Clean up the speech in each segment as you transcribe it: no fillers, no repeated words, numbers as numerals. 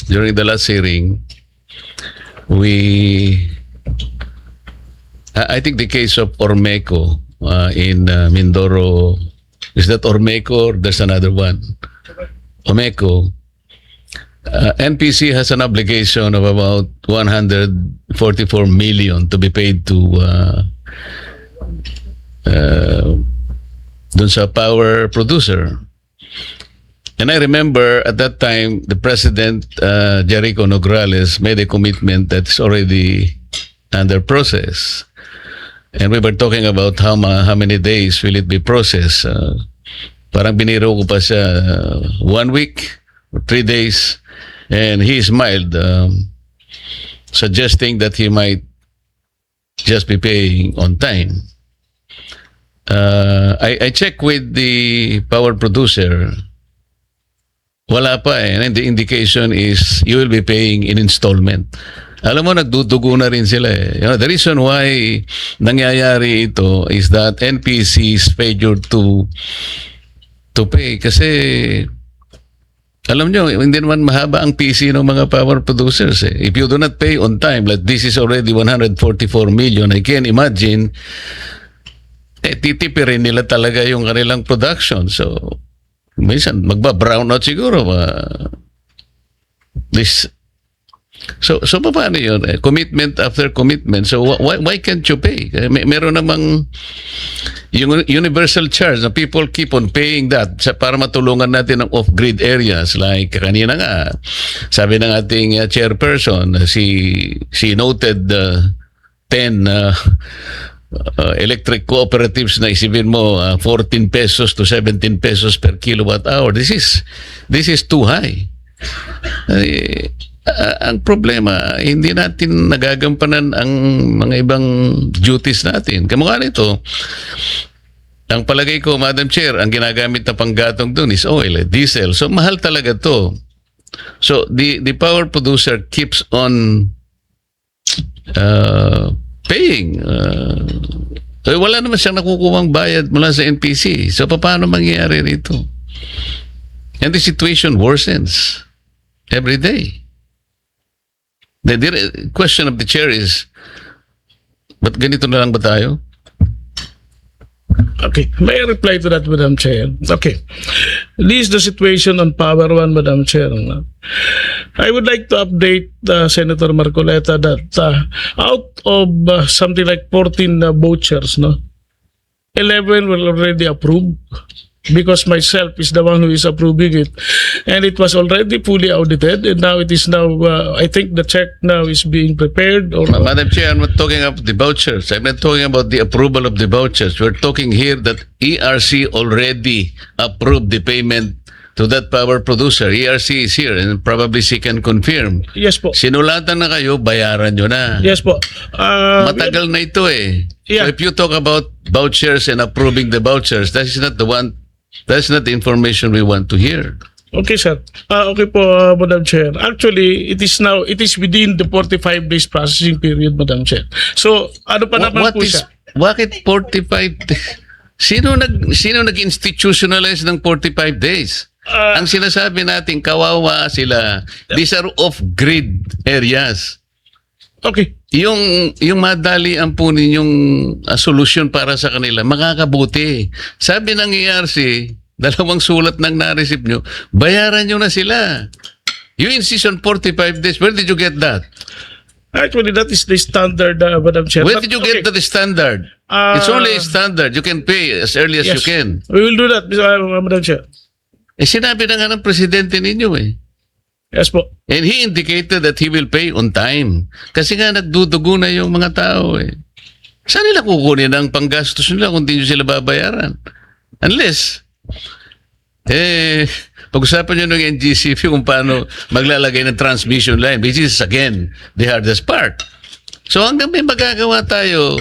during the last hearing, I think the case of Ormeco in Mindoro, is that Ormeco or there's another one? Ormeco. NPC has an obligation of about 144 million to be paid to dun sa power producer. And I remember at that time, the President, Jericho Nograles, made a commitment that's already under process. And we were talking about how many days will it be processed. Parang biniro ko pa siya 1 week, 3 days. And he smiled, suggesting that he might just be paying on time. I checked with the power producer. Wala pa eh. And the indication is you will be paying in installment. Alam mo, nagdudugo na rin sila eh. You know, the reason why nangyayari ito is that NPC is failure to pay. Kasi, alam nyo, hindi naman mahaba ang PC ng mga power producers eh. If you do not pay on time, like this is already 144 million, I can imagine, titipirin nila talaga yung kanilang production. So, minsan magba-brown out siguro. So paano yun? Commitment after commitment. So why can't you pay? Meron namang yung universal charge na people keep on paying that para matulungan natin ang off-grid areas. Like kanina nga, sabi ng ating chairperson, she noted 10 electric cooperatives na isipin mo 14 pesos to 17 pesos per kilowatt hour. This is too high. Ang problema, hindi natin nagagampanan ang mga ibang duties natin. Kamukha nito, ang palagay ko, Madam Chair, ang ginagamit na panggatong dun is oil, diesel. So mahal talaga to. So the power producer keeps on paying. Wala naman siyang nakukuhang bayad mula sa NPC. So, paano mangyayari rito? And the situation worsens every day. The question of the chair is, ba't ganito na lang ba tayo? Okay, may I reply to that, Madam Chair? Okay. This is the situation on Power One, Madam Chair. I would like to update Senator Marcoleta that out of something like 14 vouchers, 11 were already approved because myself is the one who is approving it. And it was already fully audited, and now it is I think the check now is being prepared. Madam Chair, I'm not talking about the vouchers. I'm not talking about the approval of the vouchers. We're talking here that ERC already approved the payment to that power producer. ERC is here and probably she can confirm. Yes po. Sinulatan na kayo, bayaran nyo na. Yes po. Matagal na ito eh. Yeah. So if you talk about vouchers and approving the vouchers, that is not the one. That's not the information we want to hear. Okay, sir. Okay po, Madam Chair. Actually, it is within the 45 days processing period, Madam Chair. So, ano pa naman po siya? Bakit 45 days? Sino nag-institutionalize ng 45 days? Ang sinasabi natin, kawawa sila. These are off-grid areas. Okay. Yung madali ang po ninyong solusyon para sa kanila, makakabuti. Sabi ng ERC, 2 sulat nang na-receive nyo, bayaran nyo na sila. You insist on 45 days. Where did you get that? Actually, that is the standard, Madam Chair. Where did you get to the standard? It's only a standard. You can pay as early as you can. We will do that, Madam Chair. Sinabi na nga ng presidente ninyo eh. Yes po. And he indicated that he will pay on time. Kasi nga nagdudugo na yung mga tao eh. Saan nila kukunin ang panggastos nila kung di nyo sila babayaran? Unless, pag-usapan nyo ng NGCP kung paano maglalagay ng transmission line, which is, again, the hardest part. So hanggang may magagawa tayo,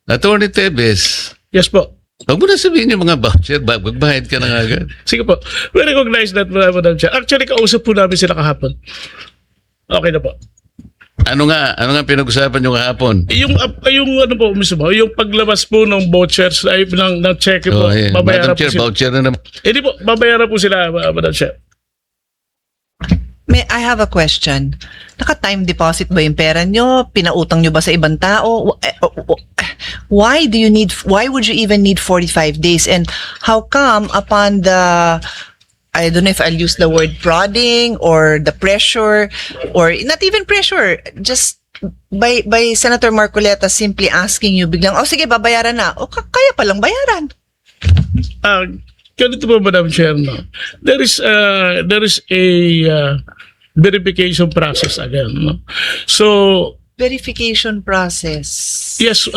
Attorney Tebes. Yes po. Huwag mo na sabihin yung mga voucher, magbayad ka na nga agad. Sige po. We recognize that, Madam Chair. Actually, kausap po namin sila kahapon. Okay na po. Ano nga pinag-usapan nyo kahapon? Yung ano po mismo, yung paglabas po ng vouchers ay ng check po, yeah. babayaran Madam Chair, po sila. voucher na naman. Hindi po, babayaran po sila, Madam Chair. I have a question. Naka-time deposit ba yung pera nyo? Pinautang nyo ba sa ibang tao? Why would you even need 45 days? And how come upon the, I don't know if I'll use the word prodding or the pressure, or not even pressure, just by Senator Marcoleta simply asking you biglang, oh sige, babayaran na. O kaya palang bayaran. Ganito po, Madam Chair, no? There is a verification process again, no? So, Verification process. yes,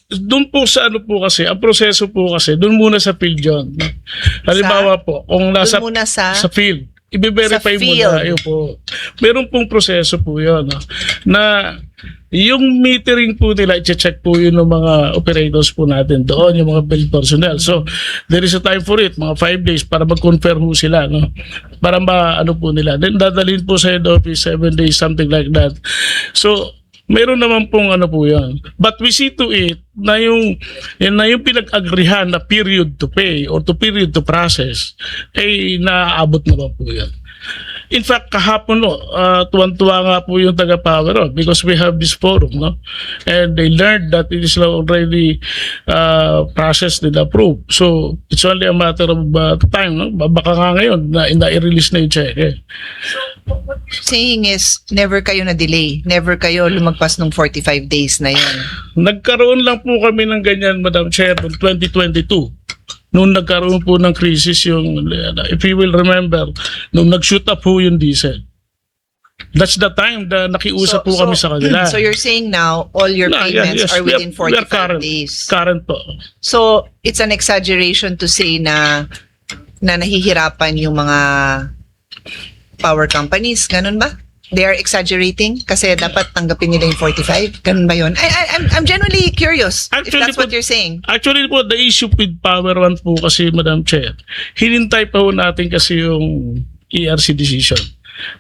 doon po sa ano po kasi, ang proseso po kasi, doon muna sa field yun. No? Halimbawa po, kung nasa Doon muna sa field, i-verify sa mo field. na, yun po. Meron pong proseso po yun, no? Na yung metering po nila, i-check po yun ng mga operators po natin doon, yung mga field personnel. So, there is a time for it, mga 5 days para mag-confirm po sila, no? Para ano po nila. Then, dadalhin po sa head office, 7 days, something like that. So, meron naman pong ano po yan. But we see to it na yung pinag-agrihan na period to pay or to period to process ay naaabot naman po yan. In fact, kahapon, no, tuwan-tuwa nga po yung taga-Power because we have this forum, no? And they learned that it is already processed and approved. So, it's only a matter of time, no? Baka nga ngayon na i-release na yung check, eh. saying is, never kayo na-delay. Never kayo lumagpas ng 45 days na yun. Nagkaroon lang po kami ng ganyan, Madam Chair, noong 2022. Noong nagkaroon po ng crisis yung, if you will remember, nung nag-shoot up po yung diesel. That's the time na nakiusap po kami sa kanila. So you're saying now, all your payments are within 45 days. Current po. So, it's an exaggeration to say na nahihirapan yung mga power companies. Ganun ba? They are exaggerating kasi dapat tanggapin nila yung 45. Ganun ba yun? I'm genuinely curious if that's what you're saying. Actually po, the issue with Power One po kasi, Madam Chair, hinintay pa po natin kasi yung ERC decision.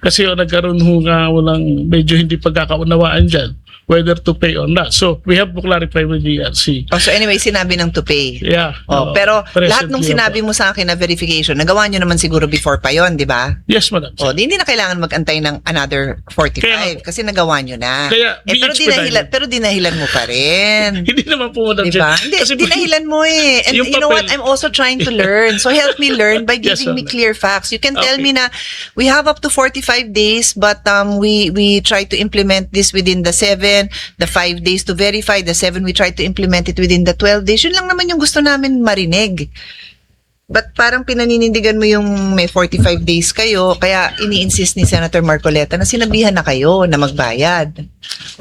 Kasi nagkaroon ho nga walang medyo hindi pagkakaunawaan dyan whether to pay or not. So, we have to clarify with the ERC. Oh, so anyway, sinabi ng to pay. Yeah. Pero lahat presently nung sinabi mo sa akin na verification, nagawa nyo naman siguro before pa yon, di ba? Yes, Madam Chair. Hindi na kailangan mag-antay ng another 45 kasi nagawa nyo na. Kaya, Pero dinahilan mo pa rin. Hindi naman po, Madam Diba? Chair. Hindi, Kasi dinahilan mo eh. And yung you know what? papel- I'm also trying to learn. So help me learn by Yes, giving me ma'am. clear facts. You can tell Okay. me na we have up to 45 days but we try to implement this within the 7, the 5 days to verify, the 7 we try to implement it within the 12 days. Yun lang naman yung gusto namin marinig. But parang pinaninindigan mo yung may 45 days kayo, kaya ini-insist ni Senator Marcoleta na sinabihan na kayo na magbayad.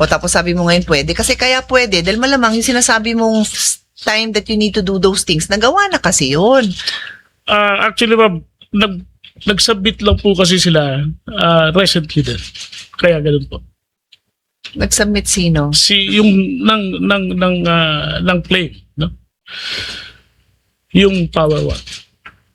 O tapos sabi mo ngayon pwede. Kasi kaya pwede, dahil malamang yung sinasabi mong time that you need to do those things, nagawa na kasi yun. Actually, ma'am, nag-submit lang po kasi sila recently din. Kaya ganun po. Nag-submit sino? Yung ng claim, no? Yung Power One.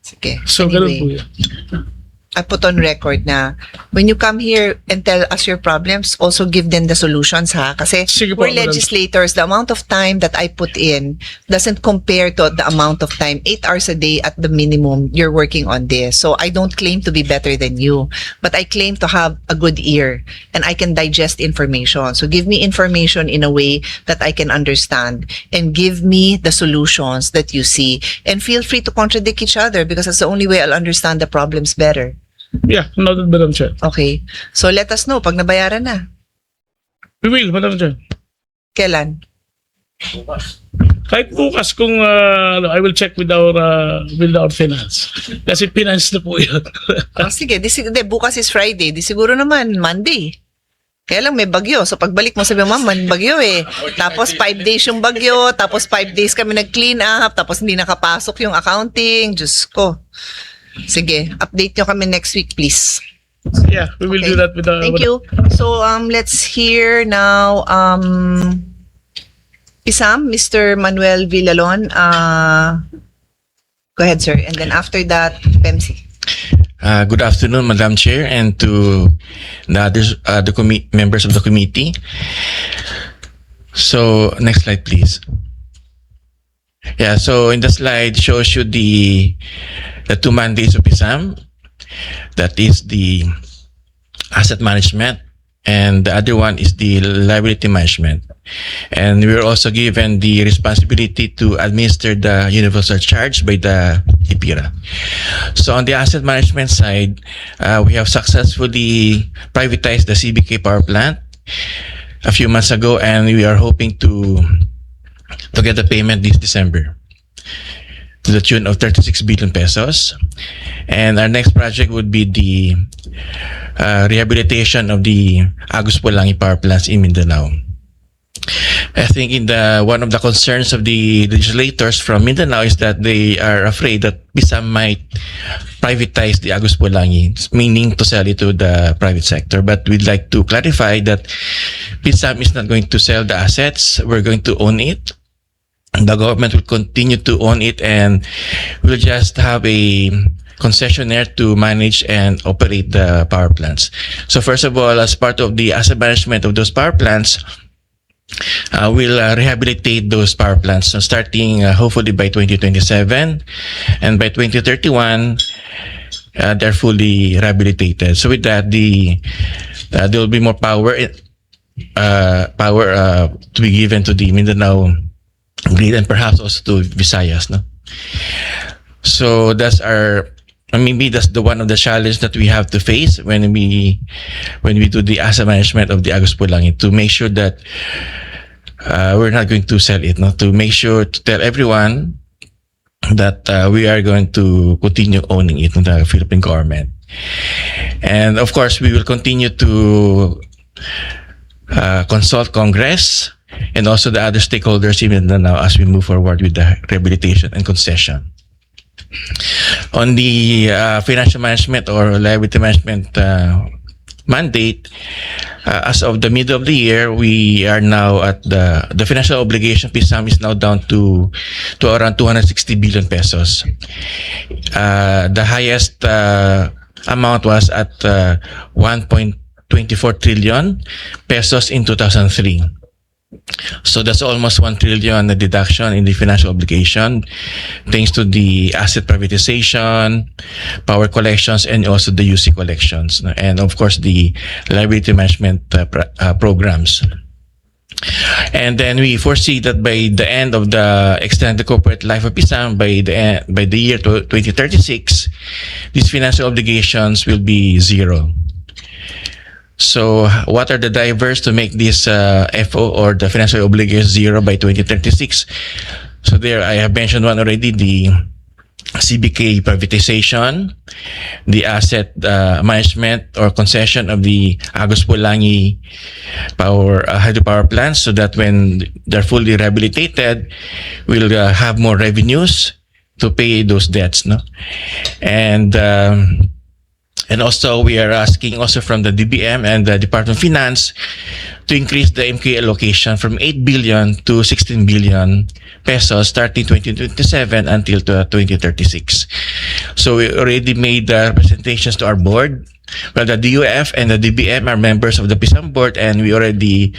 Sige. So, ganun po Anyway, yan. I put on record na when you come here and tell us your problems, also give them the solutions, ha? Kasi Sige po, we're Madam. legislators. The amount of time that I put in doesn't compare to the amount of time, 8 hours a day at the minimum, you're working on this. So I don't claim to be better than you, but I claim to have a good ear and I can digest information. So give me information in a way that I can understand and give me the solutions that you see. And feel free to contradict each other because that's the only way I'll understand the problems better. Yeah, noted, Madam Chair. Okay. So let us know pag nabayaran na. We will, Madam Chair. Kailan? Kahit bukas kung I will check with our finance. Kasi finance na po yun. Sige, bukas is Friday. Di siguro naman Monday. Kaya lang may bagyo. So pagbalik mo sabi mo, ma'am, bagyo eh. Tapos 5 days yung bagyo. Tapos 5 days kami nag-clean up. Tapos hindi nakapasok yung accounting. Diyos ko. Sige, update nyo kami next week, please. Yeah, we will do that with Thank you. So, let's hear now, Pisam, Mr. Manuel Villalon. Go ahead, sir. And then after that, PEMSI. Good afternoon, Madam Chair, and to the others, members of the committee. So, next slide, please. Yeah, so in the slide shows you the 2 mandates of ISAM. That is the asset management, and the other one is the liability management. And we were also given the responsibility to administer the universal charge by the IPIRA. So on the asset management side, we have successfully privatized the CBK power plant a few months ago, and we are hoping to get the payment this December to the tune of 36 billion pesos. And our next project would be the rehabilitation of the Agus Pulangi power plants in Mindanao. I think one of the concerns of the legislators from Mindanao is that they are afraid that PISAM might privatize the Agus Pulangi, meaning to sell it to the private sector. But we'd like to clarify that PISAM is not going to sell the assets. We're going to own it. The government will continue to own it, and we'll just have a concessionaire to manage and operate the power plants. So first of all, as part of the asset management of those power plants, we'll rehabilitate those power plants, starting hopefully by 2027, and by 2031 they're fully rehabilitated. So with that, there will be more power to be given to the Mindanao grid, and perhaps also to Visayas, no? So that's maybe that's one of the challenges that we have to face when we do the asset management of the Agus Pulangi, to make sure that we're not going to sell it, no? To make sure to tell everyone that we are going to continue owning it in the Philippine government. And of course, we will continue to consult Congress and also the other stakeholders in Mindanao as we move forward with the rehabilitation and concession. On the financial management or liability management mandate, as of the middle of the year, we are now at the financial obligation, PISAM, is now down to around 260 billion pesos. The highest amount was at 1.24 trillion pesos in 2003. So that's almost 1 trillion deduction in the financial obligation, thanks to the asset privatization, power collections, and also the UC collections, and of course the liability management programs. And then we foresee that by the end of the extended corporate life of PISAM, by the year 2036, these financial obligations will be zero. So what are the drivers to make this FO or the financial obligation zero by 2036? So there, I have mentioned one already, the CBK privatization, the asset management or concession of the Agus Pulangi hydropower plants, so that when they're fully rehabilitated, we'll have more revenues to pay those debts, no? And also, we are asking also from the DBM and the Department of Finance to increase the MK allocation from 8 billion to 16 billion pesos starting 2027 until 2036. So we already made presentations to our board. Well, the DUF and the DBM are members of the PISAM board, and we already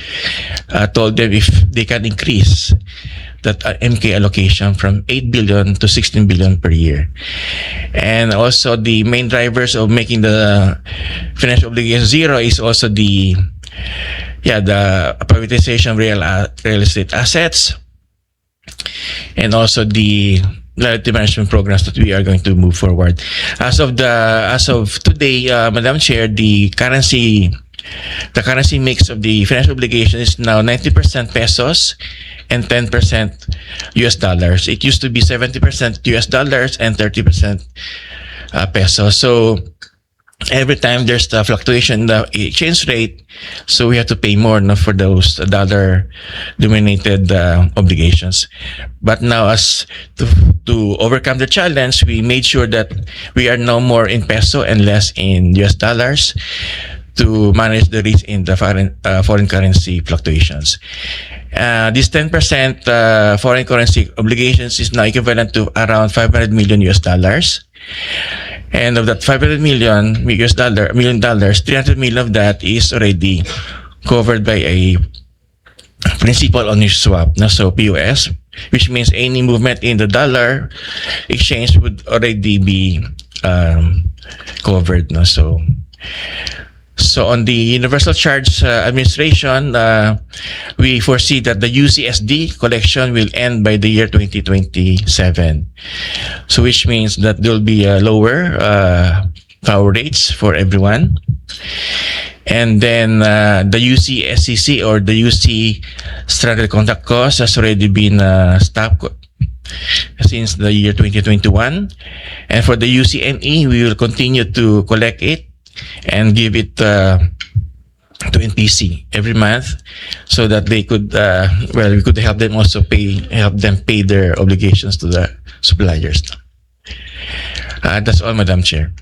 told them if they can increase that MK allocation from 8 billion to 16 billion per year. And also the main drivers of making the financial obligation zero is also the privatization of real estate assets, and also the liability management programs that we are going to move forward. As of today, Madam Chair, the currency mix of the financial obligation is now 90% pesos and 10% US dollars. It used to be 70% US dollars and 30% pesos. So every time there's the fluctuation in the exchange rate, so we have to pay more, no, for those dollar-denominated obligations. But now, as to overcome the challenge, we made sure that we are now more in peso and less in US dollars to manage the risk in the foreign currency fluctuations. This 10% foreign currency obligations is now equivalent to around 500 million US dollars. And of that 500 million dollars, 300 million of that is already covered by a principal on issue swap, so POS, which means any movement in the dollar exchange would already be covered. So on the Universal Charge Administration, we foresee that the UCSD collection will end by the year 2027. So which means that there will be lower power rates for everyone. And then the UC SCC or the UC stranded contract cost has already been stopped since the year 2021. And for the UCNE, we will continue to collect it and give it to NPC every month so that they could, we could help them also help them pay their obligations to the suppliers. That's all, Madam Chair.